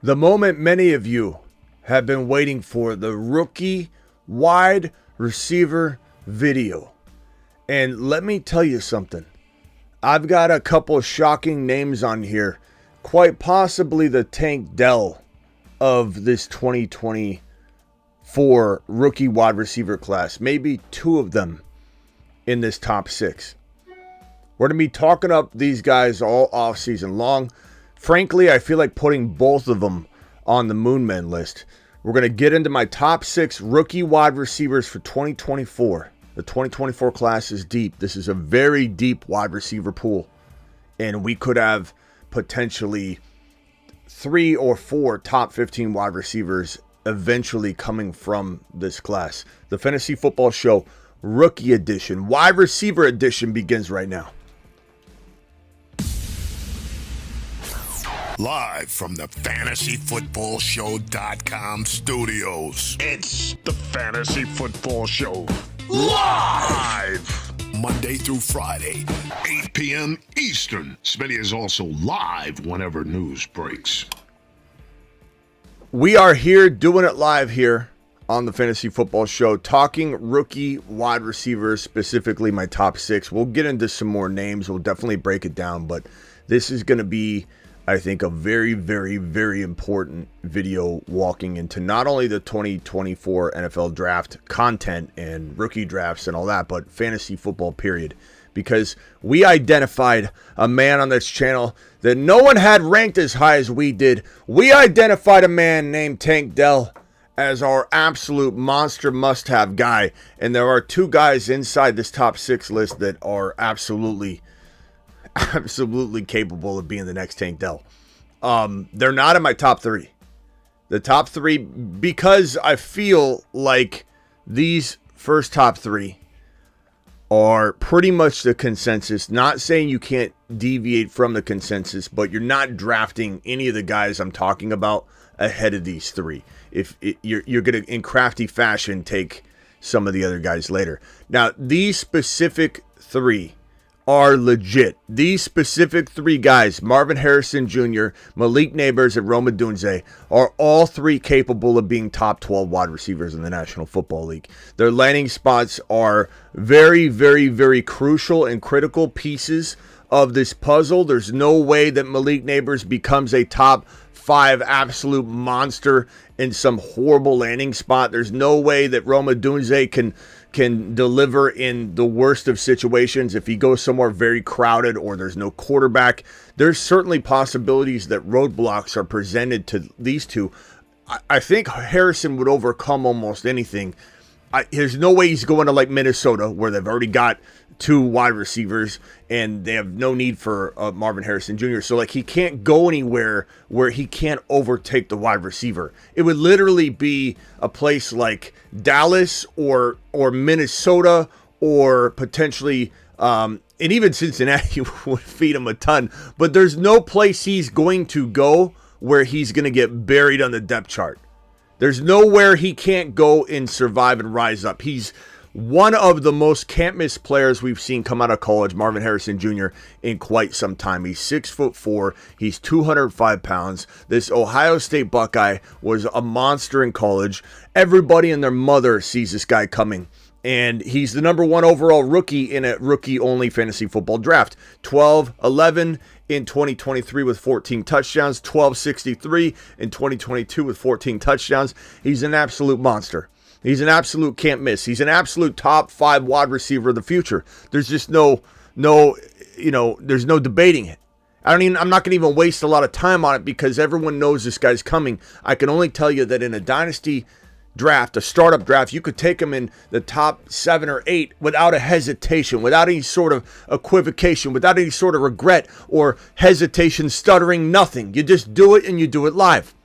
The moment many of you have been waiting for, the rookie wide receiver video. And let me tell you something. I've got a couple shocking names on here. Quite possibly the Tank Dell of this 2024 rookie wide receiver class. Maybe two of them in this top six. We're going to be talking up these guys all offseason long. Frankly, I feel like putting both of them on the Moonmen list. We're going to get into my top six rookie wide receivers for 2024. The 2024 class is deep. This is a very deep wide receiver pool. And we could have potentially 3 or 4 top 15 wide receivers eventually coming from this class. The Fantasy Football Show Rookie Edition, Wide Receiver Edition begins right now. Live from the FantasyFootballShow.com studios. It's the Fantasy Football Show. Live! Monday through Friday, 8 p.m. Eastern. Smitty is also live whenever news breaks. We are here doing it live here on the Fantasy Football Show, talking rookie wide receivers, specifically my top 6. We'll get into some more names. We'll definitely break it down, but this is going to be, I think, a very, very, very important video walking into not only the 2024 NFL draft content and rookie drafts and all that, but fantasy football period. Because we identified a man on this channel that no one had ranked as high as we did. We identified a man named Tank Dell as our absolute monster must-have guy. And there are 2 guys inside this top 6 list that are absolutely capable of being the next Tank Dell. They're not in my top 3. The top 3, because I feel like these first top 3 are pretty much the consensus. Not saying you can't deviate from the consensus, but you're not drafting any of the guys I'm talking about ahead of these 3. If you're going to, in crafty fashion, take some of the other guys later. Now, these specific 3 are legit. These specific 3 guys, Marvin Harrison Jr., Malik Nabers, and Rome Odunze, are all 3 capable of being top 12 wide receivers in the National Football League. Their landing spots are very, very, very crucial and critical pieces of this puzzle. There's no way that Malik Nabers becomes a top 5 absolute monster in some horrible landing spot. There's no way that Rome Odunze can deliver in the worst of situations if he goes somewhere very crowded or there's no quarterback. There's certainly possibilities that roadblocks are presented to these 2. I think Harrison would overcome almost anything. There's no way he's going to like Minnesota, where they've already got 2 wide receivers and they have no need for Marvin Harrison Jr. So like he can't go anywhere where he can't overtake the wide receiver. It would literally be a place like Dallas or Minnesota or potentially and even Cincinnati would feed him a ton. But there's no place he's going to go where he's going to get buried on the depth chart. There's nowhere he can't go and survive and rise up. He's one of the most can't-miss players we've seen come out of college, Marvin Harrison Jr., in quite some time. He's 6'4". He's 205 pounds. This Ohio State Buckeye was a monster in college. Everybody and their mother sees this guy coming. And he's the number 1 overall rookie in a rookie-only fantasy football draft. 12-11 in 2023 with 14 touchdowns. 12-63 in 2022 with 14 touchdowns. He's an absolute monster. He's an absolute can't miss. He's an absolute top 5 wide receiver of the future. There's just there's no debating it. I'm not going to even waste a lot of time on it because everyone knows this guy's coming. I can only tell you that in a dynasty draft, a startup draft, you could take him in the top 7 or 8 without a hesitation, without any sort of equivocation, without any sort of regret or hesitation, stuttering, nothing. You just do it and you do it live.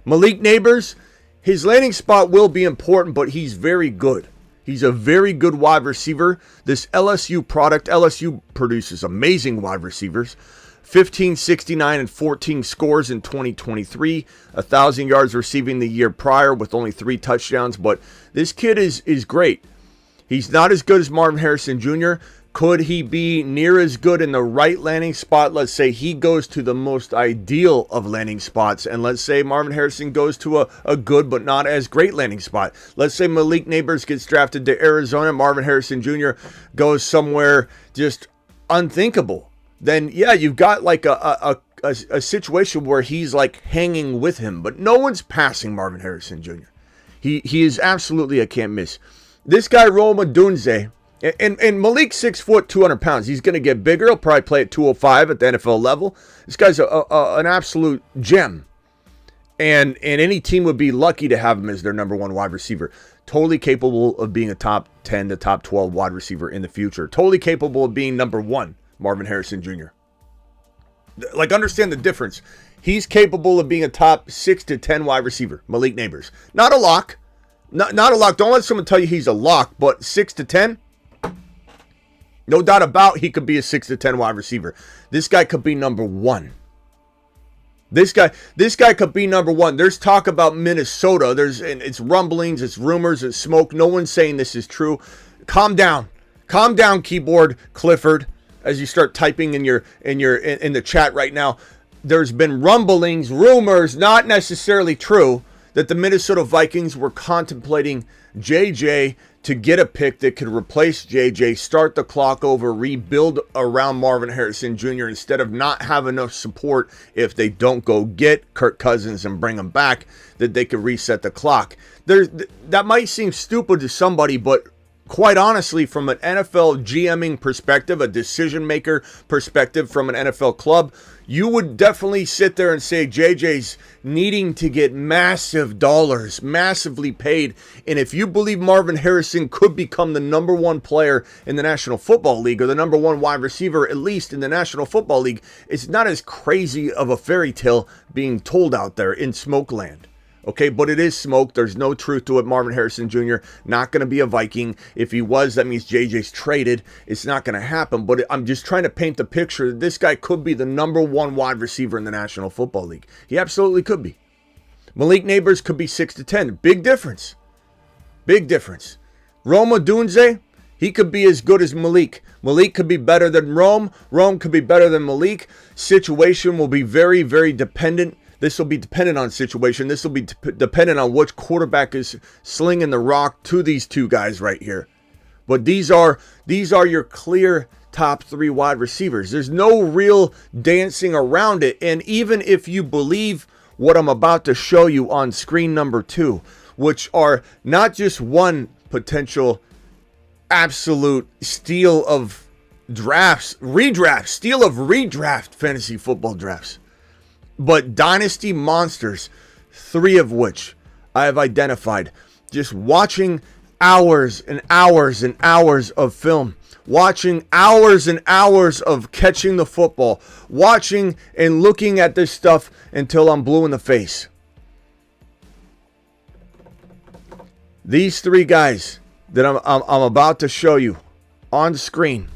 Malik Nabers, his landing spot will be important, but he's very good. He's a very good wide receiver. This LSU product, LSU produces amazing wide receivers. 15, 69, and 14 scores in 2023. 1,000 yards receiving the year prior with only 3 touchdowns. But this kid is great. He's not as good as Marvin Harrison Jr., Could he be near as good in the right landing spot? Let's say he goes to the most ideal of landing spots. And let's say Marvin Harrison goes to a good but not as great landing spot. Let's say Malik Neighbors gets drafted to Arizona. Marvin Harrison Jr. goes somewhere just unthinkable. Then, yeah, you've got like a situation where he's like hanging with him. But no one's passing Marvin Harrison Jr. He is absolutely a can't miss. This guy, Rome Odunze, and Malik's 6 foot, 200 pounds. He's going to get bigger. He'll probably play at 205 at the NFL level. This guy's an absolute gem. And any team would be lucky to have him as their number one wide receiver. Totally capable of being a top 10 to top 12 wide receiver in the future. Totally capable of being number one, Marvin Harrison Jr. Like, understand the difference. He's capable of being a top 6 to 10 wide receiver, Malik Neighbors. Not a lock. Not a lock. Don't let someone tell you he's a lock, but 6 to 10? No doubt about he could be a 6 to 10 wide receiver. This guy could be number one. This guy could be number one. There's talk about Minnesota. It's rumblings, it's rumors, it's smoke. No one's saying this is true. Calm down. Calm down, keyboard Clifford, as you start typing in the chat right now. There's been rumblings, rumors, not necessarily true, that the Minnesota Vikings were contemplating JJ to get a pick that could replace JJ, start the clock over, rebuild around Marvin Harrison Jr. instead of not have enough support if they don't go get Kirk Cousins and bring him back, that they could reset the clock. That might seem stupid to somebody, but quite honestly, from an NFL GMing perspective, a decision maker perspective from an NFL club, you would definitely sit there and say JJ's needing to get massive dollars, massively paid. And if you believe Marvin Harrison could become the number one player in the National Football League, or the number one wide receiver, at least in the National Football League, it's not as crazy of a fairy tale being told out there in smoke land. Okay, but it is smoke. There's no truth to it. Marvin Harrison Jr. not going to be a Viking. If he was, that means JJ's traded. It's not going to happen. But I'm just trying to paint the picture that this guy could be the number one wide receiver in the National Football League. He absolutely could be. Malik Neighbors could be 6 to 10. Big difference. Big difference. Rome Odunze, he could be as good as Malik. Malik could be better than Rome. Rome could be better than Malik. Situation will be very, very dependent. This will be dependent on situation. This will be dependent on which quarterback is slinging the rock to these two guys right here. But these are your clear top three wide receivers. There's no real dancing around it. And even if you believe what I'm about to show you on screen number 2, which are not just one potential absolute steal of drafts, steal of redraft fantasy football drafts, but dynasty monsters, 3 of which I have identified. Just watching hours and hours and hours of film, watching hours and hours of catching the football, watching and looking at this stuff until I'm blue in the face. These 3 guys that I'm about to show you on screen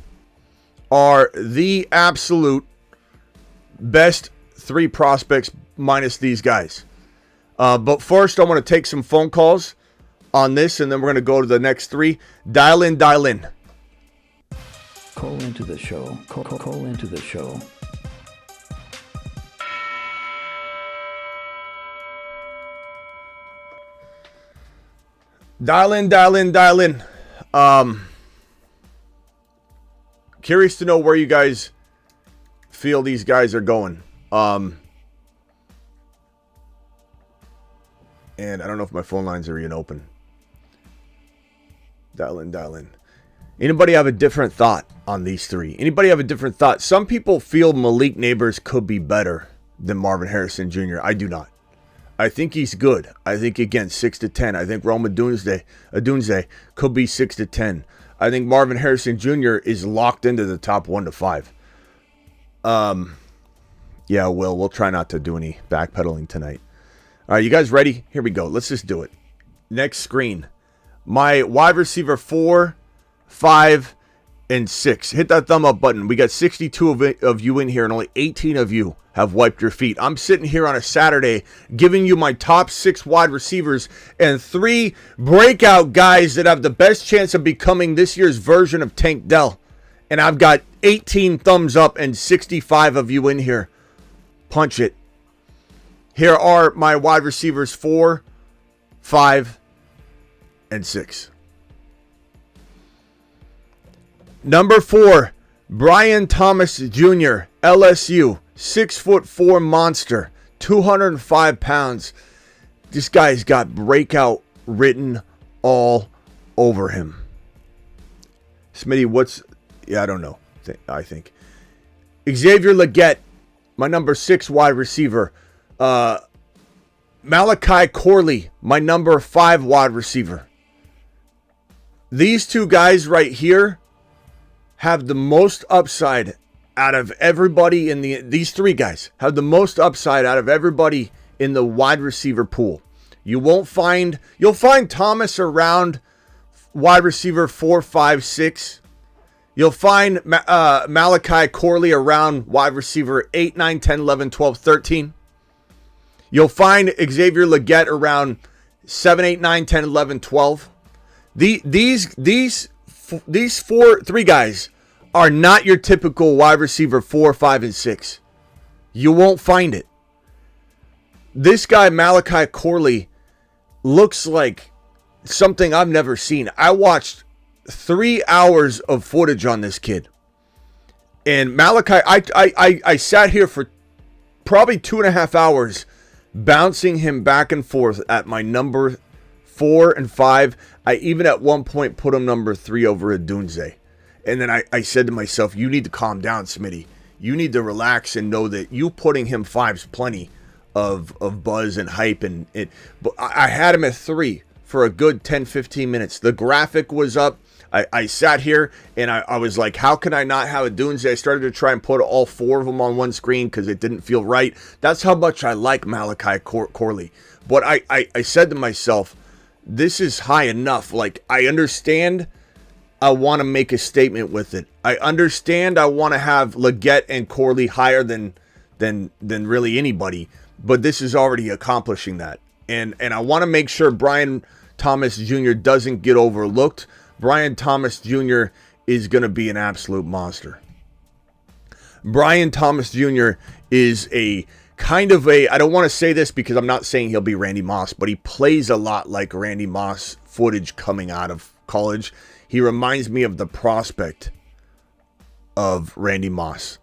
are the absolute best 3 prospects minus these guys. But first, I want to take some phone calls on this, and then we're going to go to the next 3. Dial in. Call into the show. Call into the show. Dial in. Curious to know where you guys feel these guys are going. And I don't know if my phone lines are even open. Dial in. Anybody have a different thought on these 3? Anybody have a different thought? Some people feel Malik Neighbors could be better than Marvin Harrison Jr. I do not. I think he's good. I think, again, 6 to 10. I think Rome Odunze could be 6 to 10. I think Marvin Harrison Jr. is locked into the top 1 to 5. Yeah, we'll try not to do any backpedaling tonight. All right, you guys ready? Here we go. Let's just do it. Next screen. My wide receiver 4, 5, and 6. Hit that thumb up button. We got 62 of you in here, and only 18 of you have wiped your feet. I'm sitting here on a Saturday giving you my top 6 wide receivers and 3 breakout guys that have the best chance of becoming this year's version of Tank Dell. And I've got 18 thumbs up and 65 of you in here. Punch it. Here are my wide receivers 4, 5, and 6. Number 4, Brian Thomas Jr., LSU, 6'4" monster, 205 pounds. This guy's got breakout written all over him. Smitty, I don't know. I think. Xavier Legette, my number 6 wide receiver. Malachi Corley, my number 5 wide receiver. These two guys right here have the most upside out of everybody these 3 guys have the most upside out of everybody in the wide receiver pool. You'll find Thomas around wide receiver 4, 5, 6. You'll find Malachi Corley around wide receiver 8, 9, 10, 11, 12, 13. You'll find Xavier Legette around 7, 8, 9, 10, 11, 12. These 3 guys are not your typical wide receiver 4, 5, and 6. You won't find it. This guy, Malachi Corley, looks like something I've never seen. I watched 3 hours of footage on this kid. And Malachi, I sat here for probably 2.5 hours bouncing him back and forth at my number 4 and 5. I even at one point put him number 3 over Adunze. And then I said to myself, you need to calm down, Smitty. You need to relax and know that you putting him 5's plenty of buzz and hype. But I had him at 3 for a good 10, 15 minutes. The graphic was up. I sat here and I was like, how can I not have Adunze? I started to try and put all 4 of them on one screen because it didn't feel right. That's how much I like Malachi Corley. But I said to myself, this is high enough. Like, I understand I want to make a statement with it. I understand I want to have Legette and Corley higher than really anybody, but this is already accomplishing that. And I want to make sure Brian Thomas Jr. doesn't get overlooked. Brian Thomas Jr. is going to be an absolute monster. Brian Thomas Jr. is a kind of I don't want to say this because I'm not saying he'll be Randy Moss, but he plays a lot like Randy Moss footage coming out of college. He reminds me of the prospect of Randy Moss.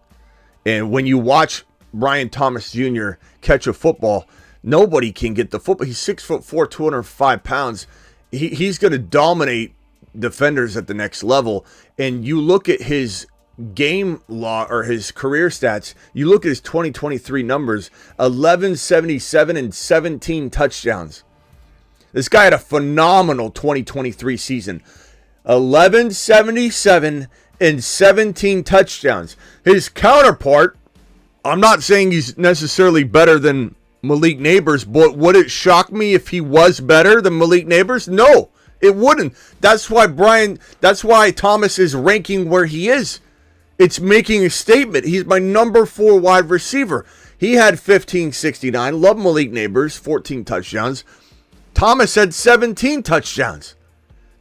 And when you watch Brian Thomas Jr. catch a football, nobody can get the football. He's 6'4", 205 pounds. He's going to dominate defenders at the next level. And you look at his game law or his career stats, you look at his 2023 numbers, 1177 and 17 touchdowns. This guy had a phenomenal 2023 season. 1177 and 17 touchdowns. His counterpart, I'm not saying he's necessarily better than Malik Neighbors, but would it shock me if he was better than Malik Neighbors? No, it wouldn't. That's why Thomas is ranking where he is. It's making a statement. He's my number 4 wide receiver. He had 1569. Love Malik Neighbors, 14 touchdowns. Thomas had 17 touchdowns.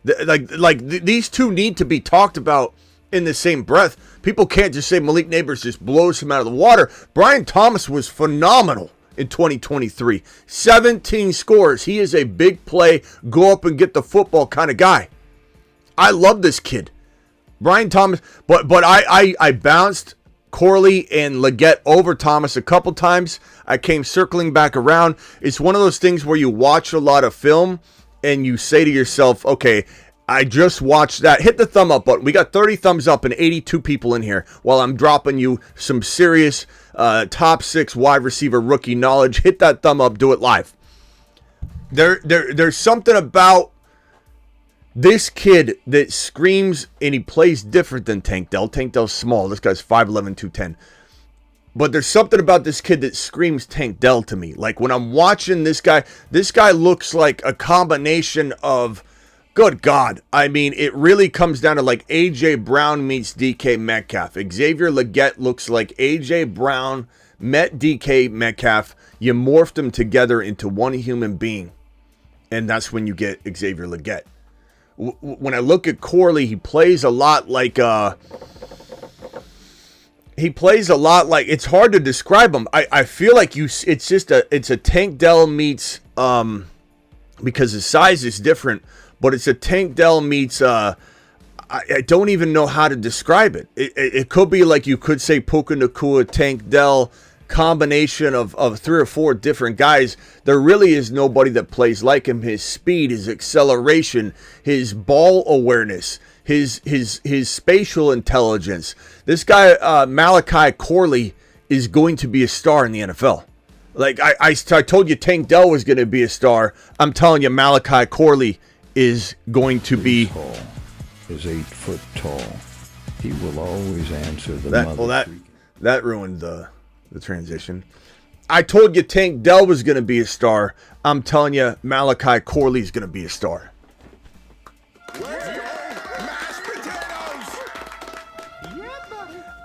These two need to be talked about in the same breath. People can't just say Malik Neighbors just blows him out of the water. Brian Thomas was phenomenal in 2023. 17 scores. He is a big play, go up and get the football kind of guy. I love this kid. Brian Thomas, but I bounced Corley and Legette over Thomas a couple times. I came circling back around. It's one of those things where you watch a lot of film and you say to yourself, okay, I just watched that. Hit the thumb up button. We got 30 thumbs up and 82 people in here while I'm dropping you some serious top 6 wide receiver rookie knowledge. Hit that thumb up. Do it live. There's something about this kid that screams, and he plays different than Tank Dell. Tank Dell's small. This guy's 5'11", 210. But there's something about this kid that screams Tank Dell to me. Like when I'm watching this guy looks like a combination of, good God. I mean, it really comes down to like A.J. Brown meets DK Metcalf. Xavier Legette looks like A.J. Brown met DK Metcalf. You morphed them together into one human being. And that's when you get Xavier Legette. When I look at Corley, he plays a lot like He plays a lot like, it's hard to describe him. I feel like it's a Tank Dell meets because his size is different, but it's a Tank Dell meets I don't even know how to describe it. It could be like, you could say Puka Nacua, Tank Dell, combination of 3 or 4 different guys. There really is nobody that plays like him. His speed, his acceleration, his ball awareness, his spatial intelligence. This guy, Malachi Corley, is going to be a star in the NFL. Like I told you Tank Dell was going to be a star. I'm telling you Malachi Corley is going to be... is 8 foot tall. He will always answer the mother. Well, that ruined the transition. I told you Tank Dell was going to be a star. I'm telling you Malachi Corley is going to be a star.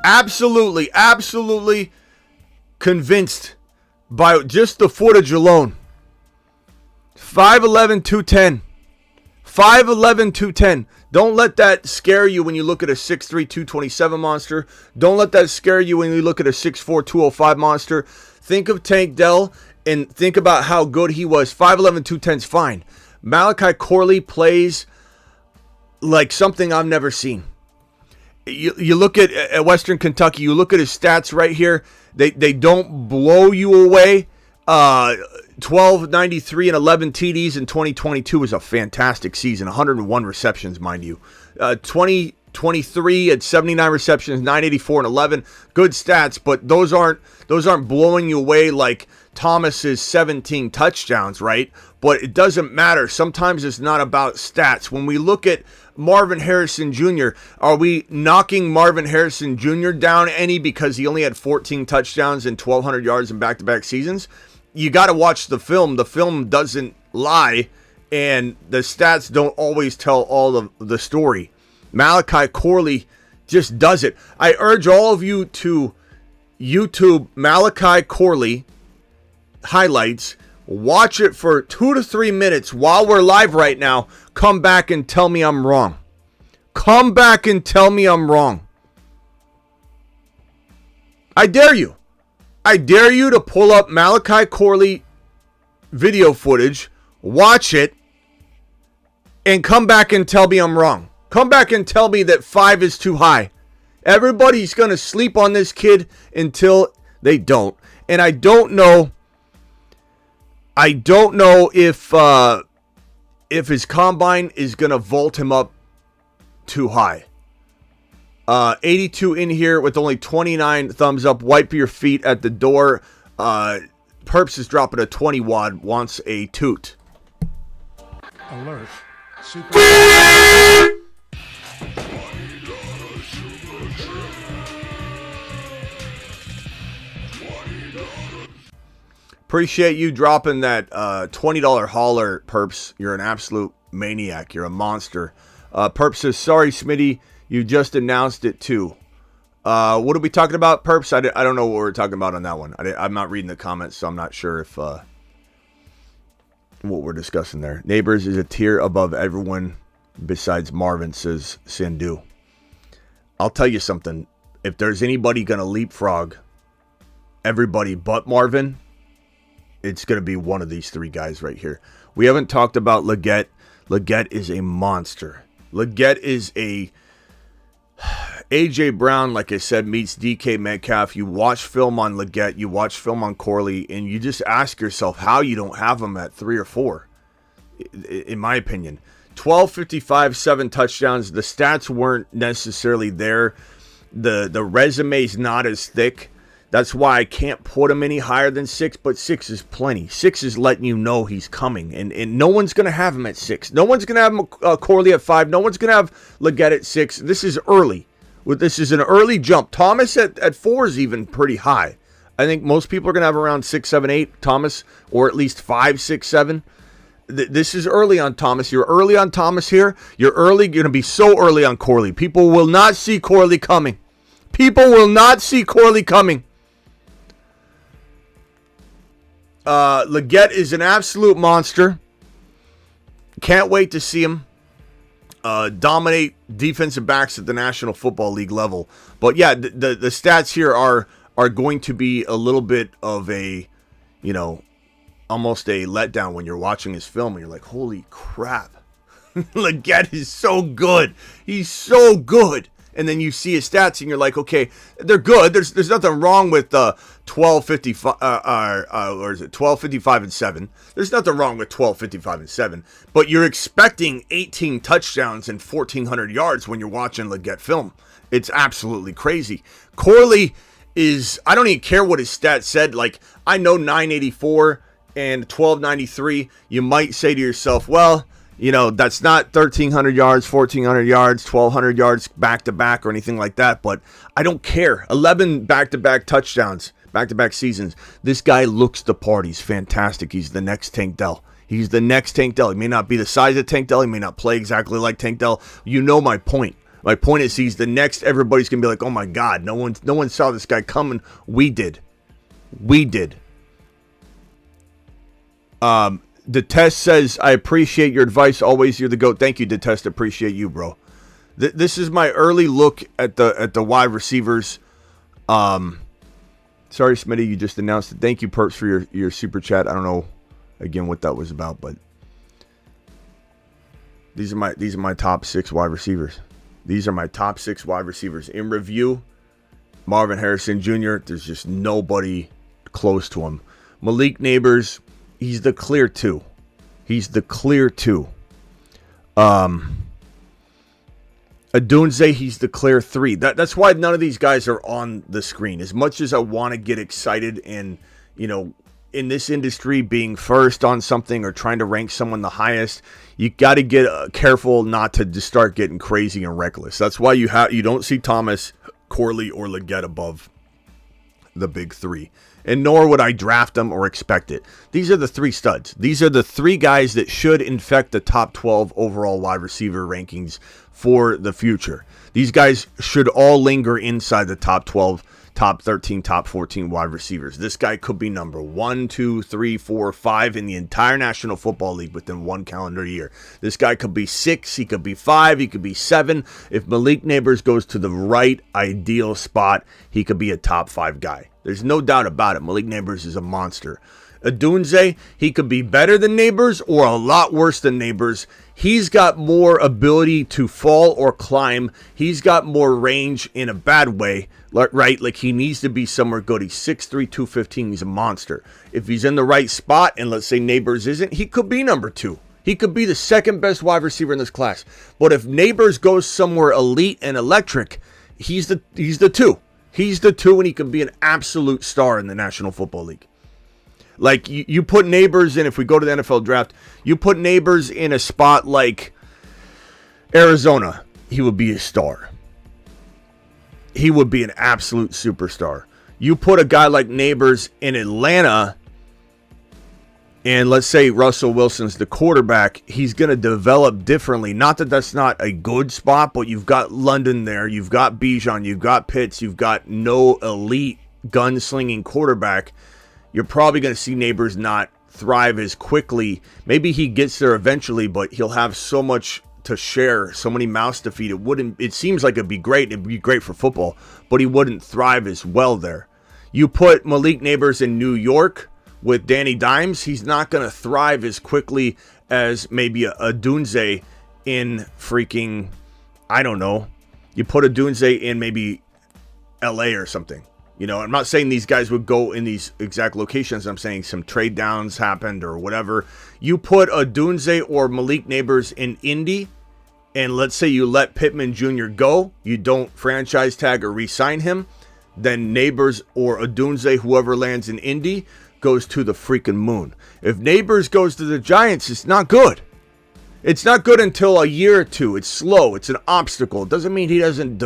Absolutely convinced by just the footage alone. 5'11", 210. 5'11", 210. Don't let that scare you when you look at a 6'3", 227 monster. Don't let that scare you when you look at a 6'4", 205 monster. Think of Tank Dell and think about how good he was. 5'11", 210's fine. Malachi Corley plays like something I've never seen. You look at Western Kentucky, you look at his stats right here. They don't blow you away. 1293 and 11 TDs in 2022 is a fantastic season. 101 receptions, mind you. 2023 at 79 receptions, 984 and 11. Good stats, but those aren't blowing you away like Thomas's 17 touchdowns, right? But it doesn't matter. Sometimes it's not about stats. When we look at Marvin Harrison Jr., are we knocking Marvin Harrison Jr. down any because he only had 14 touchdowns and 1,200 yards in back-to-back seasons? You got to watch the film. The film doesn't lie, and the stats don't always tell all of the story. Malachi Corley just does it. I urge all of you to YouTube Malachi Corley highlights. Watch it for 2 to 3 minutes while we're live right now. Come back and tell me I'm wrong. Come back and tell me I'm wrong. I dare you. I dare you to pull up Malachi Corley video footage, watch it, and come back and tell me I'm wrong. Come back and tell me that 5 is too high. Everybody's going to sleep on this kid until they don't. And I don't know if his combine is going to vault him up too high. 82 in here with only 29 thumbs up. Wipe your feet at the door. Perps is dropping a 20 wad. Wants a toot. Alert. Appreciate you dropping that $20 hauler, Perps. You're an absolute maniac. You're a monster. Perps says, sorry, Smitty. You just announced it too. What are we talking about, Perps? I don't know what we're talking about on that one. I'm not reading the comments, so I'm not sure if what we're discussing there. Neighbors is a tier above everyone besides Marvin, says Sandhu. I'll tell you something. If there's anybody going to leapfrog everybody but Marvin, it's going to be one of these 3 guys right here. We haven't talked about Leggett. Leggett is a monster. Leggett is a... A.J. Brown, like I said, meets DK Metcalf. You watch film on Leggett, you watch film on Corley, and you just ask yourself how you don't have him at 3 or 4, in my opinion. 1255, 7 touchdowns. The stats weren't necessarily there. The resume's not as thick. That's why I can't put him any higher than 6, but 6 is plenty. 6 is letting you know he's coming, and no one's going to have him at 6. No one's going to have Corley at 5. No one's going to have Leggett at 6. This is early. This is an early jump. Thomas at 4 is even pretty high. I think most people are going to have around 6, 7, 8 Thomas, or at least 5, 6, 7. This is early on Thomas. You're early on Thomas here. You're going to be so early on Corley. People will not see Corley coming. People will not see Corley coming. Leggett is an absolute monster. Can't wait to see him. dominate defensive backs at the National Football League level. But yeah, the stats here are going to be a little bit of a, almost a letdown when you're watching his film and you're like, holy crap. Leggett is so good. He's so good. And then you see his stats and you're like, okay, they're good. There's nothing wrong with 1255 or is it 1255 and 7. There's nothing wrong with 1255 and 7. But you're expecting 18 touchdowns and 1,400 yards when you're watching Leggett film. It's absolutely crazy. Corley is, I don't even care what his stats said. Like, I know 984 and 1293. You might say to yourself, well, that's not 1,300 yards, 1,400 yards, 1,200 yards back-to-back or anything like that, but I don't care. 11 back-to-back touchdowns, back-to-back seasons. This guy looks the part. He's fantastic. He's the next Tank Dell. He's the next Tank Dell. He may not be the size of Tank Dell. He may not play exactly like Tank Dell. You know my point. My point is he's the next. Everybody's going to be like, oh, my God, no one saw this guy coming. We did. Detest says, I appreciate your advice. Always, you're the GOAT. Thank you, Detest. Appreciate you, bro. This is my early look at the wide receivers. Sorry, Smitty, you just announced it. Thank you, Perps, for your super chat. I don't know, again, what that was about, but these are my top 6 wide receivers. These are my top 6 wide receivers. In review, Marvin Harrison Jr., there's just nobody close to him. Malik Neighbors, he's the clear 2. Adunze, he's the clear 3. That's why none of these guys are on the screen. As much as I want to get excited and, in this industry being first on something or trying to rank someone the highest, you got to get careful not to just start getting crazy and reckless. That's why you don't see Thomas, Corley, or Leggett above the big 3. And nor would I draft them or expect it. These are the 3 studs. These are the 3 guys that should infect the top 12 overall wide receiver rankings for the future. These guys should all linger inside the top 12, top 13, top 14 wide receivers. This guy could be number 1, 2, 3, 4, 5 in the entire National Football League within 1 calendar year. This guy could be 6, he could be 5, he could be 7. If Malik Neighbors goes to the right ideal spot, he could be a top 5 guy. There's no doubt about it. Malik Neighbors is a monster. Adunze, he could be better than Neighbors or a lot worse than Neighbors. He's got more ability to fall or climb. He's got more range in a bad way, right? Like he needs to be somewhere good. He's 6'3", 215. He's a monster. If he's in the right spot, and let's say Neighbors isn't, he could be number 2. He could be the second best wide receiver in this class. But if Neighbors goes somewhere elite and electric, he's the 2. He's the 2, and he can be an absolute star in the National Football League. Like, you put Neighbors in, if we go to the NFL draft, you put Neighbors in a spot like Arizona, he would be a star. He would be an absolute superstar. You put a guy like Neighbors in Atlanta, and let's say Russell Wilson's the quarterback, he's going to develop differently. Not that that's not a good spot, but you've got London there, you've got Bijan, you've got Pitts, you've got no elite gunslinging quarterback. You're probably going to see Neighbors not thrive as quickly. Maybe he gets there eventually, but he'll have so much to share, so many mouths to feed. It seems like it'd be great for football, but he wouldn't thrive as well there. You put Malik Neighbors in New York with Danny Dimes, he's not going to thrive as quickly as maybe a Dunze in freaking, I don't know. You put a Dunze in maybe LA or something. I'm not saying these guys would go in these exact locations. I'm saying some trade downs happened or whatever. You put a Dunze or Malik Neighbors in Indy, and let's say you let Pittman Jr. go. You don't franchise tag or re-sign him. Then Neighbors or Adunze, whoever lands in Indy, goes to the freaking moon. If Neighbors goes to the Giants, it's not good. It's not good until a year or two. It's slow. It's an obstacle. It doesn't mean he doesn't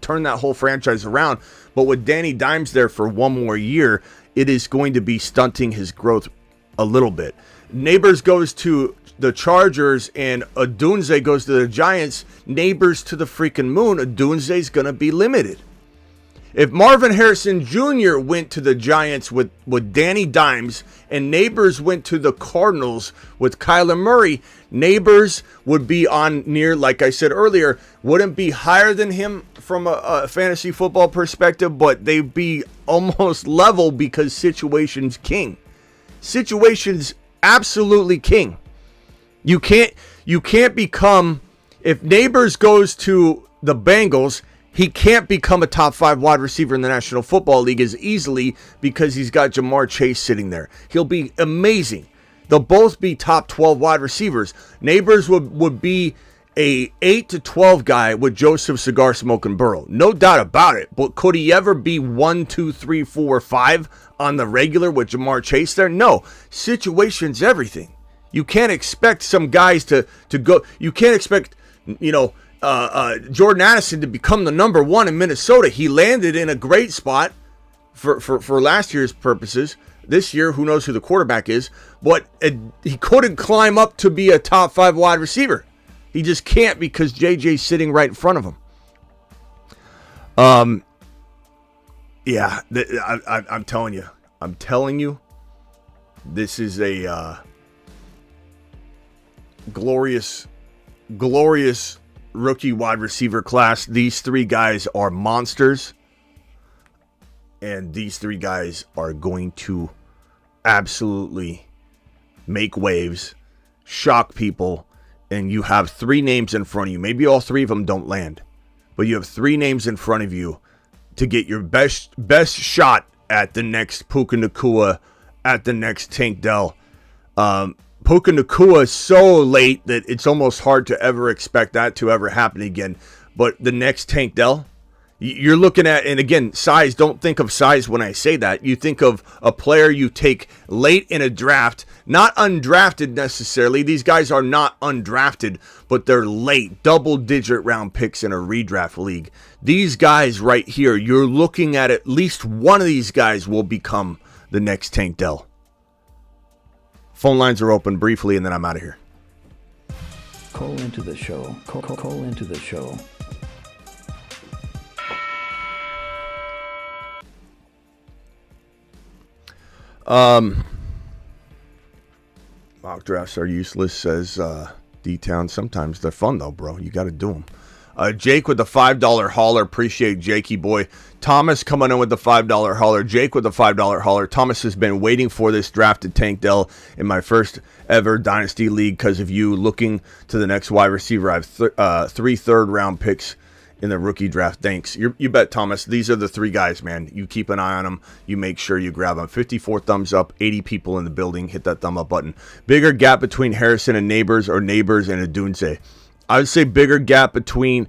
turn that whole franchise around. But with Danny Dimes there for 1 more year, it is going to be stunting his growth a little bit. Neighbors goes to the Chargers and Adunze goes to the Giants. Neighbors to the freaking moon. Adunze's going to be limited. If Marvin Harrison Jr. went to the Giants with Danny Dimes and Neighbors went to the Cardinals with Kyler Murray, Neighbors would be on near, like I said earlier, wouldn't be higher than him from a fantasy football perspective, but they'd be almost level because situation's king. Situation's absolutely king. You can't become, if Neighbors goes to the Bengals, he can't become a top 5 wide receiver in the National Football League as easily because he's got Jamar Chase sitting there. He'll be amazing. They'll both be top 12 wide receivers. Neighbors would be a 8 to 12 guy with Joseph Cigar Smoking Burrow. No doubt about it. But could he ever be 1, 2, 3, 4, 5 on the regular with Jamar Chase there? No. Situation's everything. You can't expect some guys to go. You can't expect, Jordan Addison to become the number 1 in Minnesota. He landed in a great spot for last year's purposes. This year, who knows who the quarterback is, but he couldn't climb up to be a top 5 wide receiver. He just can't because JJ's sitting right in front of him. I'm telling you, this is a glorious rookie wide receiver class. These 3 guys are monsters, and these 3 guys are going to absolutely make waves, shock people, and you have 3 names in front of you. Maybe all 3 of them don't land, but you have 3 names in front of you to get your best shot at the next Puka Nacua, at the next Tank Dell. Puka Nacua is so late that it's almost hard to ever expect that to ever happen again. But the next Tank Dell, you're looking at, and again, size, don't think of size when I say that. You think of a player you take late in a draft, not undrafted necessarily. These guys are not undrafted, but they're late, double-digit round picks in a redraft league. These guys right here, you're looking at least one of these guys will become the next Tank Dell. Phone lines are open briefly, and then I'm out of here. Call into the show. Call into the show. Mock drafts are useless, says D-Town. Sometimes they're fun, though, bro. You got to do them. Jake with the $5 hauler. Appreciate Jakey boy. Thomas coming in with the $5 hauler. Jake with the $5 hauler. Thomas has been waiting for this drafted Tank Dell in my first ever Dynasty League because of you. Looking to the next wide receiver. I have 3 third-round picks in the rookie draft. Thanks. You bet, Thomas. These are the 3 guys, man. You keep an eye on them. You make sure you grab them. 54 thumbs up. 80 people in the building. Hit that thumb up button. Bigger gap between Harrison and Neighbors or Neighbors and Adunze? I would say bigger gap between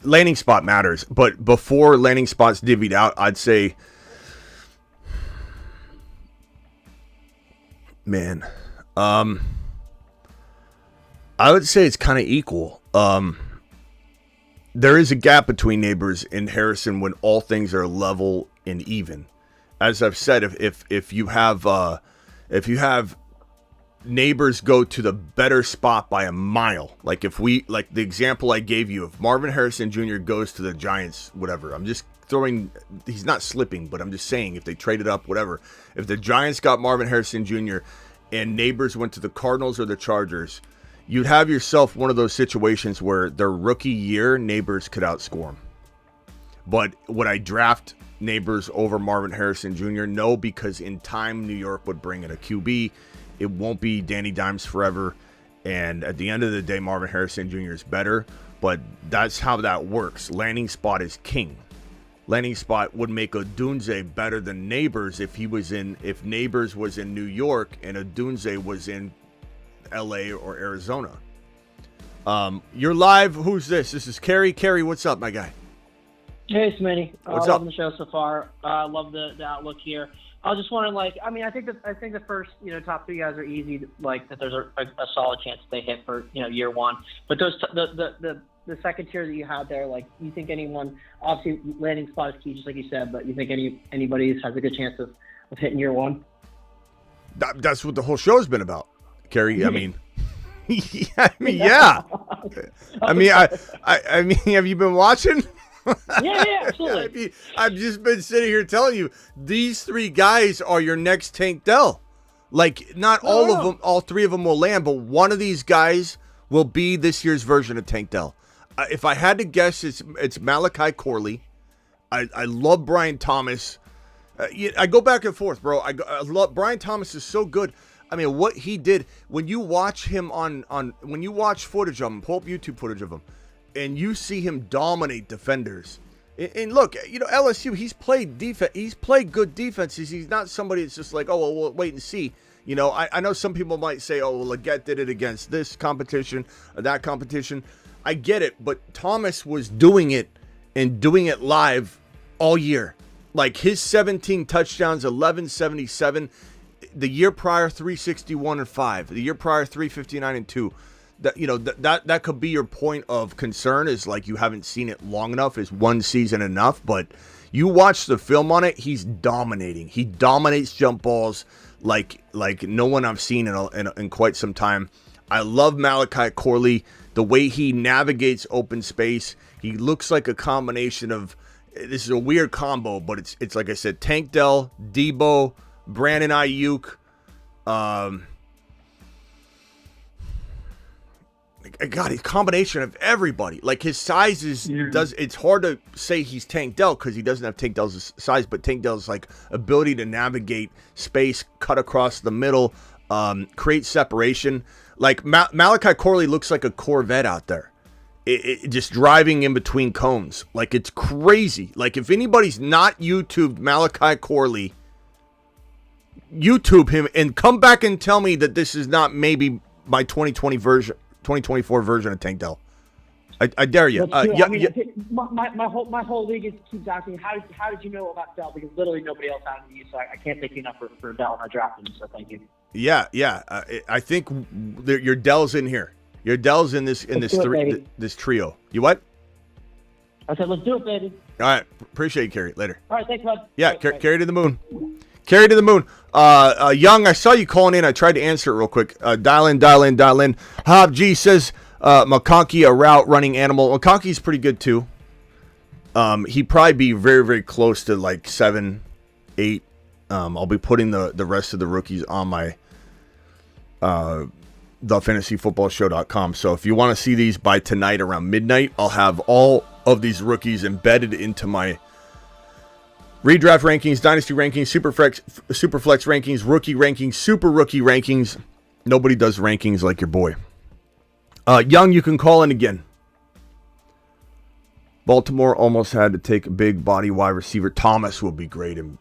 landing spot matters, but before landing spots divvied out, I'd say, man, I would say it's kind of equal. There is a gap between Neighbors and Harrison when all things are level and even. As I've said, if you have Neighbors go to the better spot by a mile, like the example I gave you, if Marvin Harrison Jr. goes to the Giants, whatever, I'm just throwing, he's not slipping, but I'm just saying if they traded up, whatever, if the Giants got Marvin Harrison Jr. and Neighbors went to the Cardinals or the Chargers, you'd have yourself one of those situations where their rookie year, Neighbors could outscore him. But would I draft Neighbors over Marvin Harrison Jr.? No, because in time, New York would bring in a QB. It won't be Danny Dimes forever. And at the end of the day, Marvin Harrison Jr. is better. But that's how that works. Landing spot is king. Landing spot would make Odunze better than Neighbors if Neighbors was in New York and Odunze was in LA or Arizona. You're live. Who's this? This is Kerry. Kerry, what's up, my guy? Hey, Smitty. What's up? Loving the show so far. Love the outlook here. I was just wondering, I think the first, top 3 guys are easy. That there's a solid chance they hit for, year one. But those the second tier that you had there, you think anyone, obviously landing spot is key, just like you said, but you think anybody has a good chance of hitting year one? That's what the whole show's been about, Kerry. I mean, yeah. I mean, have you been watching? Yeah, absolutely. I mean, I've just been sitting here telling you these three guys are your next Tank Dell. Like, not all of them, all three of them will land, but one of these guys will be this year's version of Tank Dell. If I had to guess, it's Malachi Corley. I love Brian Thomas. I go back and forth, bro. I love Brian Thomas is so good. I mean, what he did when you watch him when you watch footage of him, pull up YouTube footage of him, and you see him dominate defenders. And look, LSU, he's played defense. He's played good defenses. He's not somebody that's just like, oh, well, we'll wait and see. I know some people might say, oh, well, Leggett did it against this competition or that competition. I get it, but Thomas was doing it and doing it live all year. Like his 17 touchdowns, 1177. The year prior, 361-5. The year prior, 359-2. That could be your point of concern, is like you haven't seen it long enough. Is one season enough? But you watch the film on it, he's dominating. He dominates jump balls like no one I've seen in quite some time. I love Malachi Corley, the way he navigates open space. He looks like a combination of, this is a weird combo, but it's like I said, Tank Dell, Debo, Brandon Ayuk, God, a combination of everybody. Like his size it's hard to say he's Tank Dell because he doesn't have Tank Dell's size, but Tank Dell's like ability to navigate space, cut across the middle, create separation. Like Malachi Corley looks like a Corvette out there. It just driving in between cones. Like it's crazy. Like if anybody's not YouTubed Malachi Corley, YouTube him and come back and tell me that this is not maybe my 2024 version of Tank Dell. I dare you. My whole league keeps asking, how did you know about Dell? Because literally nobody else had him, so I can't thank you enough for Dell, and I drafted him, so thank you. Yeah. I think your Dell's in here. Your Dell's in this this trio. You what? I said, let's do it, baby. All right. Appreciate you, Carrie. Later. All right, thanks, bud. Yeah, Carrie to the moon. Carrie to the moon. Young, I saw you calling in. I tried to answer it real quick. Dial in. Hob G says McConkey, a route running animal. McConkey's pretty good too. He'd probably be very, very close to like 7, 8. I'll be putting the rest of the rookies on my thefantasyfootballshow.com. So if you want to see these by tonight around midnight, I'll have all of these rookies embedded into my redraft rankings, dynasty rankings, superflex rankings, rookie rankings, super rookie rankings. Nobody does rankings like your boy. Young, you can call in again. Baltimore almost had to take a big body wide receiver. Thomas will be great in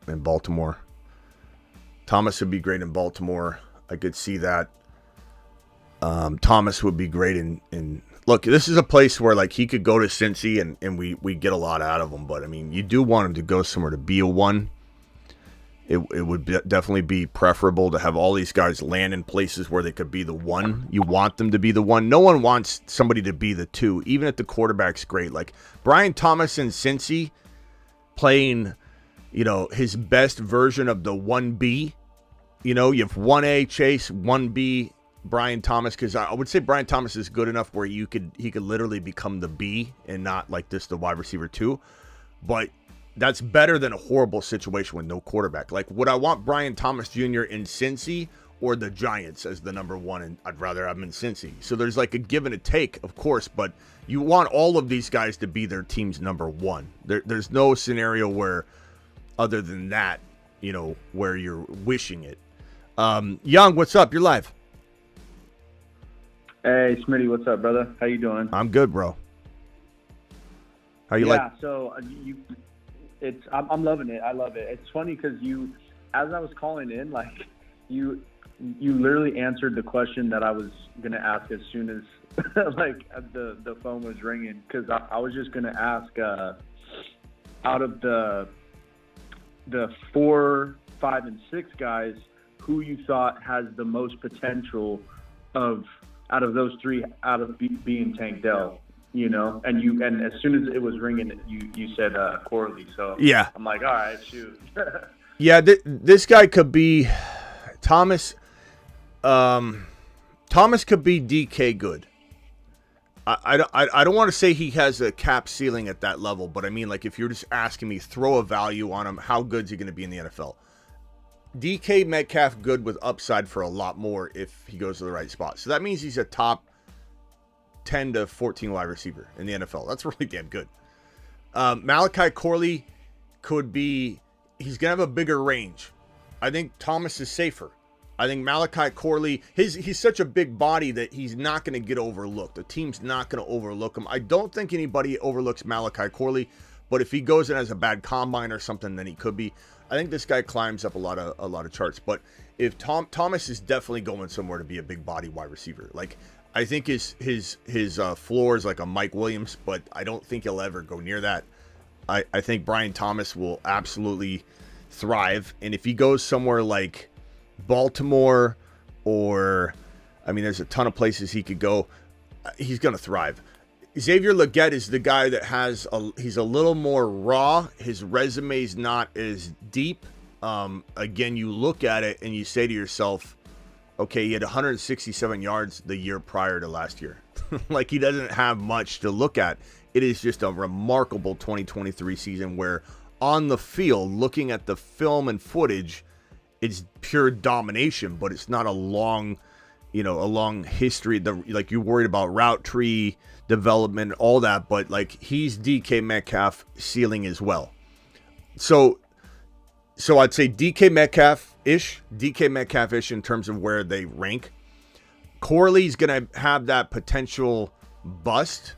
Baltimore. Thomas would be great in Baltimore. I could see that. Thomas would be great in look, this is a place where like he could go to Cincy and we get a lot out of him. But I mean, you do want him to go somewhere to be a one. It would definitely be preferable to have all these guys land in places where they could be the one. You want them to be the one. No one wants somebody to be the two, even if the quarterback's great. Like Brian Thomas in Cincy playing, his best version of the 1B. You have 1A Chase, 1B Brian Thomas, because I would say Brian Thomas is good enough where he could literally become the B and not like this the wide receiver 2. But that's better than a horrible situation with no quarterback. Like, would I want Brian Thomas Jr. in Cincy or the Giants as the number 1? And I'd rather have him in Cincy. So there's like a give and a take, of course, but you want all of these guys to be their team's number 1. There's no scenario where, other than that, where you're wishing it. Young, what's up? You're live. Hey, Smitty, what's up, brother? How you doing? I'm good, bro. How you like? Yeah, so I'm loving it. I love it. It's funny because as I was calling in, like you literally answered the question that I was gonna ask as soon as like the phone was ringing, because I was just gonna ask out of the 4, 5, and 6 guys, who you thought has the most potential out of those 3 being Tank Dell, and as soon as it was ringing, you said Corley. So yeah, I'm like, all right, shoot. Yeah, this guy could be Thomas. Thomas could be DK good. I don't want to say he has a cap ceiling at that level, but I mean, like, if you're just asking me, throw a value on him, how good is he going to be in the NFL? DK Metcalf good with upside for a lot more if he goes to the right spot. So that means he's a top 10 to 14 wide receiver in the NFL. That's really damn good. Malachi Corley could be, he's going to have a bigger range. I think Thomas is safer. I think Malachi Corley, he's such a big body that he's not going to get overlooked. The team's not going to overlook him. I don't think anybody overlooks Malachi Corley, but if he goes in as a bad combine or something, then he could be. I think this guy climbs up a lot of charts. But if Thomas is definitely going somewhere to be a big body wide receiver. Like, I think his floor is like a Mike Williams, but I don't think he'll ever go near that. I think Brian Thomas will absolutely thrive, and if he goes somewhere like Baltimore, or, I mean, there's a ton of places he could go, he's going to thrive. Xavier Legette is the guy that he's a little more raw. His resume's not as deep. Again, you look at it and you say to yourself, okay, he had 167 yards the year prior to last year. Like, he doesn't have much to look at. It is just a remarkable 2023 season where on the field, looking at the film and footage, it's pure domination, but it's not a long history. Like, you're worried about route tree development, all that, but like, he's DK Metcalf ceiling as well. So I'd say DK Metcalf-ish in terms of where they rank. Corley's going to have that potential bust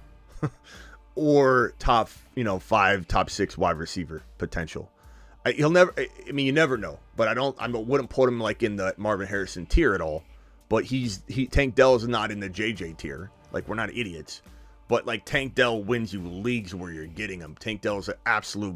or top 5, top 6 wide receiver potential. You never know, but I wouldn't put him like in the Marvin Harrison tier at all. But Tank Dell is not in the JJ tier. Like, we're not idiots. But like, Tank Dell wins you leagues where you're getting him. Tank Dell is an absolute,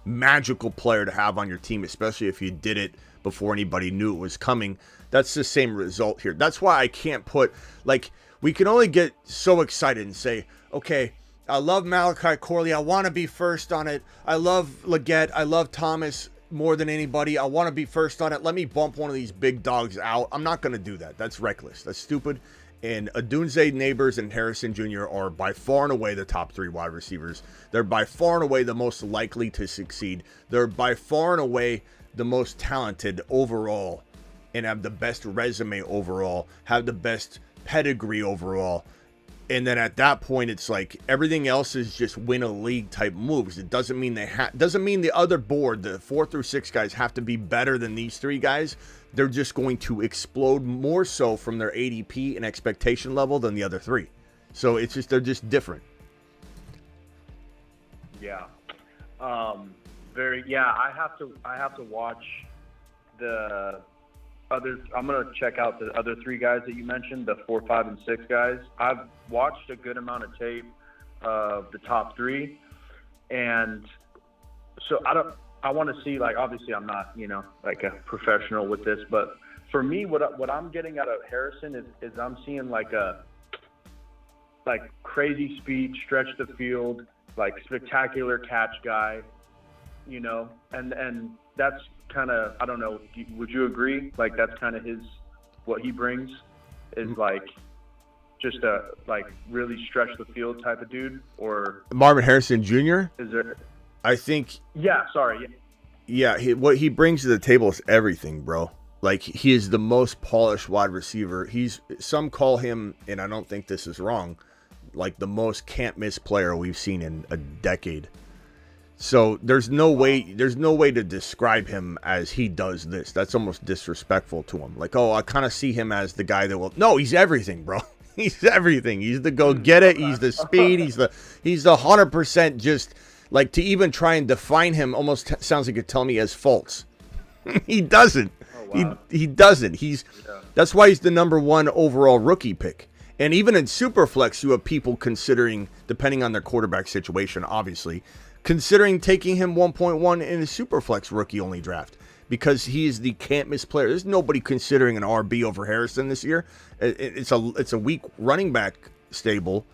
magical player to have on your team, especially if you did it before anybody knew it was coming. That's the same result here. That's why I can't put, like, we can only get so excited and say, okay, I love Malachi Corley. I want to be first on it. I love Legette. I love Thomas more than anybody. I want to be first on it. Let me bump one of these big dogs out. I'm not going to do that. That's reckless. That's stupid. And Odunze, Neighbors, and Harrison Jr. are by far and away the top 3 wide receivers. They're by far and away the most likely to succeed. They're by far and away the most talented overall and have the best resume overall, have the best pedigree overall. And then at that point, it's like everything else is just win a league type moves. It doesn't mean doesn't mean the other board, the 4 through 6 guys, have to be better than these 3 guys. They're just going to explode more so from their ADP and expectation level than the other 3. So it's just, they're just different. Yeah. I have to watch the other. I'm going to check out the other 3 guys that you mentioned, the 4, 5, and 6 guys. I've watched a good amount of tape of the top 3, and so I want to see, like, obviously I'm not, like a professional with this, but for me, what I'm getting out of Harrison is I'm seeing like crazy speed, stretch the field, like spectacular catch guy, and that's kind of, I don't know, would you agree? Like, that's kind of what he brings is like just a really stretch the field type of dude. Or Marvin Harrison Jr.? Is there? I think. Yeah, sorry. Yeah, what he brings to the table is everything, bro. Like, he is the most polished wide receiver. Some call him, and I don't think this is wrong, like the most can't miss player we've seen in a decade. So there's no way to describe him as he does this. That's almost disrespectful to him. Like, oh, I kind of see him as the guy that will. No, he's everything, bro. He's everything. He's the go get it. He's the speed. He's the 100% just. Like, to even try and define him almost sounds like you're telling me he has faults. He doesn't. Oh, wow. He doesn't. That's why he's the number 1 overall rookie pick. And even in Superflex, you have people considering, depending on their quarterback situation, obviously, considering taking him 1.1 in a Superflex rookie-only draft because he is the can't-miss player. There's nobody considering an RB over Harrison this year. It's a weak running back stable.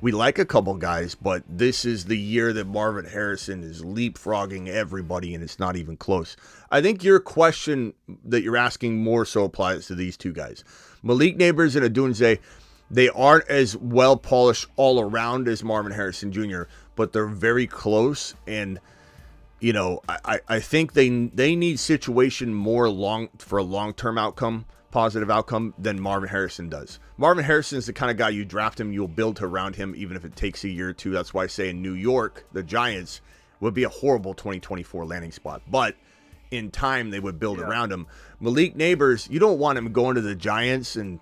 We like a couple guys, but this is the year that Marvin Harrison is leapfrogging everybody, and it's not even close. I think your question that you're asking more so applies to these 2 guys. Malik Neighbors and Odunze, They aren't as well polished all around as Marvin Harrison Jr., but they're very close. And, you know, I think they need situation more for a long-term outcome, positive outcome, than Marvin Harrison does. Marvin Harrison is the kind of guy you draft him, you'll build around him, even if it takes a year or two. That's why I say in New York, the Giants would be a horrible 2024 landing spot. But in time, they would build around him. Malik Neighbors, you don't want him going to the Giants, and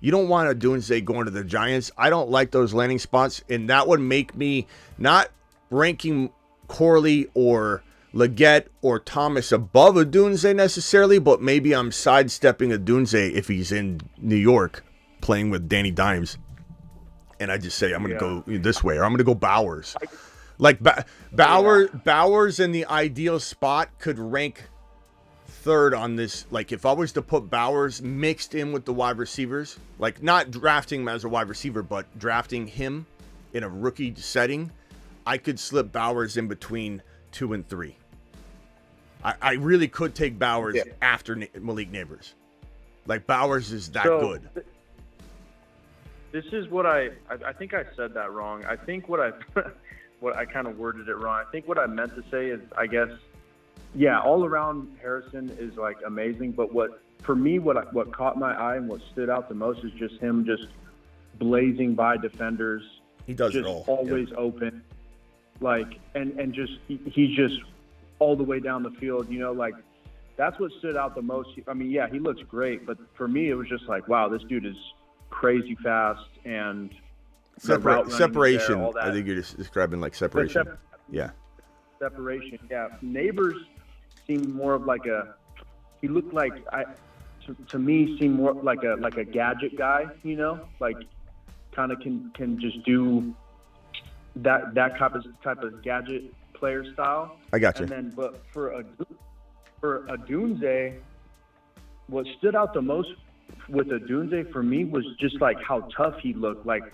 you don't want a Dunze going to the Giants. I don't like those landing spots, and that would make me not ranking Corley or Leggett or Thomas above a Dunze necessarily, but maybe I'm sidestepping a Dunze if he's in New York playing with Danny Dimes. And I just say, I'm going to go this way, or I'm going to go Bowers. Like Bowers in the ideal spot could rank third on this. Like if I was to put Bowers mixed in with the wide receivers, like not drafting him as a wide receiver, but drafting him in a rookie setting, I could slip Bowers in between 2 and 3. I really could take Bowers after Malik Neighbors. Like Bowers is that good. This is what I think I said that wrong. I think what I kind of worded it wrong. I think what I meant to say is, I guess, all around Harrison is like amazing. But what caught my eye and what stood out the most is just him just blazing by defenders. He does just it all. Always open, like and just he's just all the way down the field. You know, like that's what stood out the most. I mean, he looks great, but for me, it was just like, wow, this dude is crazy fast and separation. There, I think you're just describing like separation. Separation. Yeah. Neighbors seemed more of like he looked like to me seemed more like a gadget guy, you know, like kind of can just do that type of gadget player style. I got you. And then, but for a Dunze, what stood out the most with a Dunze for me was just like how tough he looked, like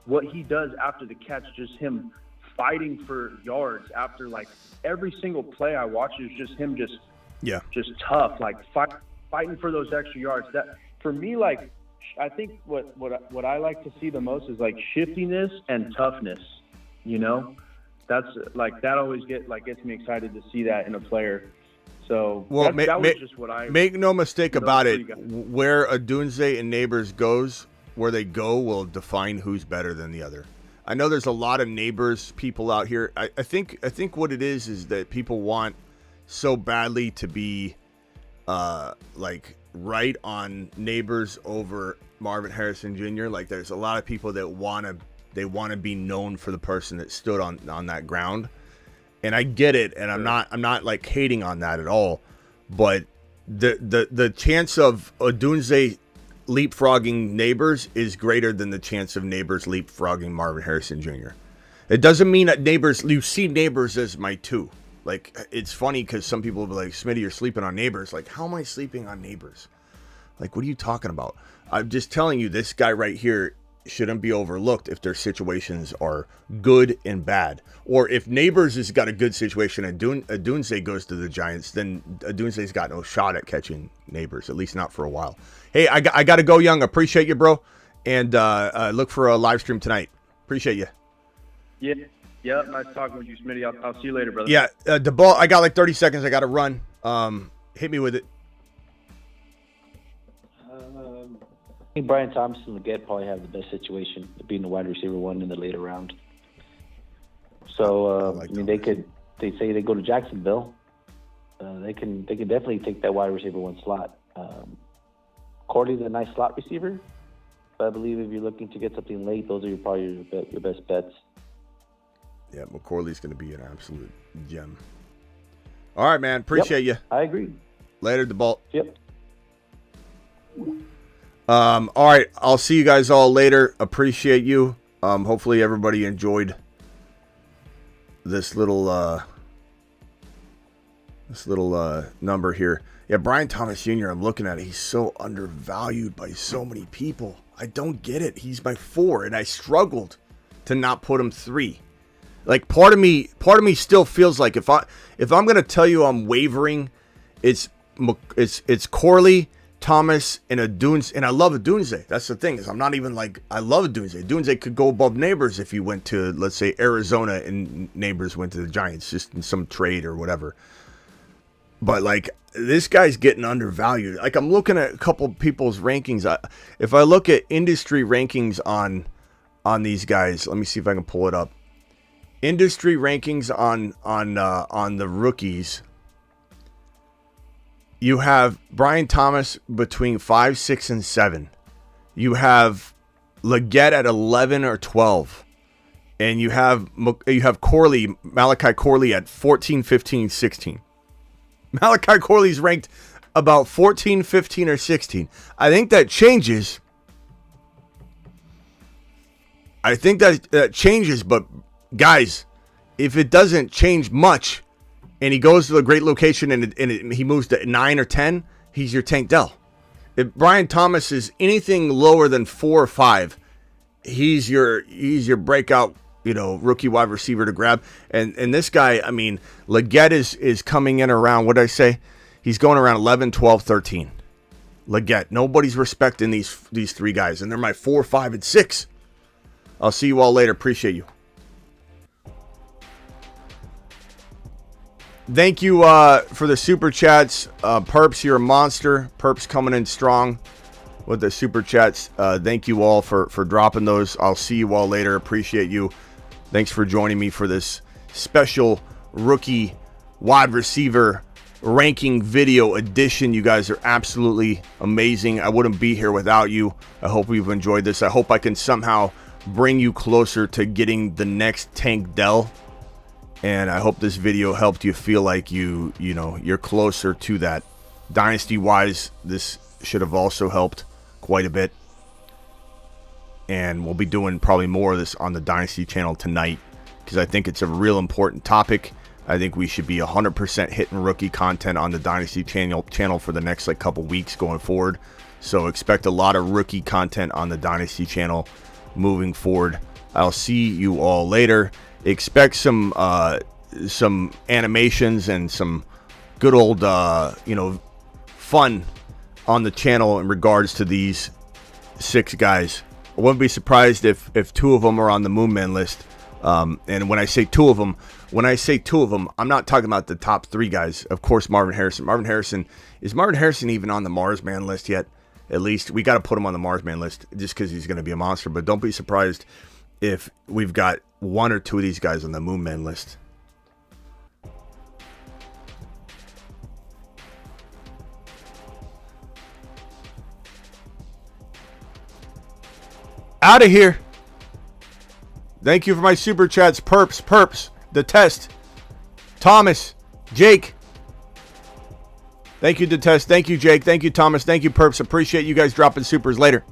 what he does after the catch, just him fighting for yards after like every single play I watch is just him just tough, like fighting for those extra yards. That for me, like I think what I like to see the most is like shiftiness and toughness, you know. That's like that always gets me excited to see that in a player. So that was just what I make no mistake about it. Where a Dunze and Neighbors goes, where they go will define who's better than the other. I know there's a lot of Neighbors people out here. I think what it is that people want so badly to be like right on Neighbors over Marvin Harrison Jr. Like there's a lot of people that want to be known for the person that stood on that ground. And I get it, and I'm not like hating on that at all, but the chance of a Dunze leapfrogging Neighbors is greater than the chance of Neighbors leapfrogging Marvin Harrison Jr. It doesn't mean that you see Neighbors as my 2. Like it's funny because some people will be like, Smitty, you're sleeping on Neighbors. Like, how am I sleeping on Neighbors? Like, what are you talking about? I'm just telling you, this guy right here shouldn't be overlooked if their situations are good and bad. Or if Neighbors has got a good situation and Dunze goes to the Giants, then Dunze's got no shot at catching Neighbors, at least not for a while. Hey, I got to go, Young. Appreciate you, bro. And look for a live stream tonight. Appreciate you. Yeah, nice talking with you, Smitty. I'll see you later, brother. Yeah, the ball, I got like 30 seconds. I got to run. Hit me with it. I think Brian Thomas and Leggett probably have the best situation of being the wide receiver 1 in the later round. So they say they go to Jacksonville. They can definitely take that wide receiver 1 slot. Corley's a nice slot receiver, but I believe if you're looking to get something late, those are probably your best bets. Yeah, McCorley's going to be an absolute gem. All right, man. Appreciate you. I agree. Later, DeBalt. Yep. All right, I'll see you guys all later. Appreciate you. Hopefully everybody enjoyed this little number here. Yeah, Brian Thomas Jr., I'm looking at it. He's so undervalued by so many people. I don't get it. He's my 4, and I struggled to not put him 3. Like part of me still feels like if I'm gonna tell you I'm wavering, it's Corley, Thomas, and and I love Adunze. That's the thing, is I'm not even like, I love Adunze. Adunze could go above Neighbors if he went to, let's say, Arizona and Neighbors went to the Giants, just in some trade or whatever. But like, this guy's getting undervalued. Like, I'm looking at a couple people's rankings. If I look at industry rankings on these guys, let me see if I can pull it up. Industry rankings on the rookies. You have Brian Thomas between 5, 6, and 7. You have Leggett at 11 or 12. And you have Corley, Malachi Corley at 14, 15, 16. Malachi Corley's ranked about 14, 15, or 16. I think that changes. That changes, but guys, if it doesn't change much, and he goes to a great location and he moves to 9 or 10, he's your Tank Dell. If Brian Thomas is anything lower than 4 or 5, he's your breakout, rookie wide receiver to grab. And this guy, I mean, Leggett is coming in around, what did I say? He's going around 11, 12, 13. Leggett. Nobody's respecting these 3 guys, and they're my 4, 5, and 6. I'll see you all later. Appreciate you. Thank you for the super chats. Perps, you're a monster. Perps coming in strong with the super chats. Thank you all for dropping those. I'll see you all later. Appreciate you. Thanks for joining me for this special rookie wide receiver ranking video edition. You guys are absolutely amazing. I wouldn't be here without you. I hope you've enjoyed this. I hope I can somehow bring you closer to getting the next Tank Dell. And I hope this video helped you feel like you're closer to that. Dynasty-wise, this should have also helped quite a bit. And we'll be doing probably more of this on the Dynasty channel tonight, because I think it's a real important topic. I think we should be 100% hitting rookie content on the Dynasty channel for the next couple weeks going forward. So expect a lot of rookie content on the Dynasty channel moving forward. I'll see you all later. Expect some animations and some good old fun on the channel in regards to these 6 guys. I wouldn't be surprised if 2 of them are on the Moon Man list. And when I say two of them, I'm not talking about the top 3 guys. Of course, Marvin Harrison. Is Marvin Harrison even on the Mars Man list yet? At least we got to put him on the Mars Man list just because he's going to be a monster. But don't be surprised if we've got 1 or 2 of these guys on the Moon Man list. Out of here. Thank you for my super chats. Perps, The Test, Thomas, Jake. Thank you, The Test. Thank you, Jake. Thank you, Thomas. Thank you, Perps. Appreciate you guys dropping supers later.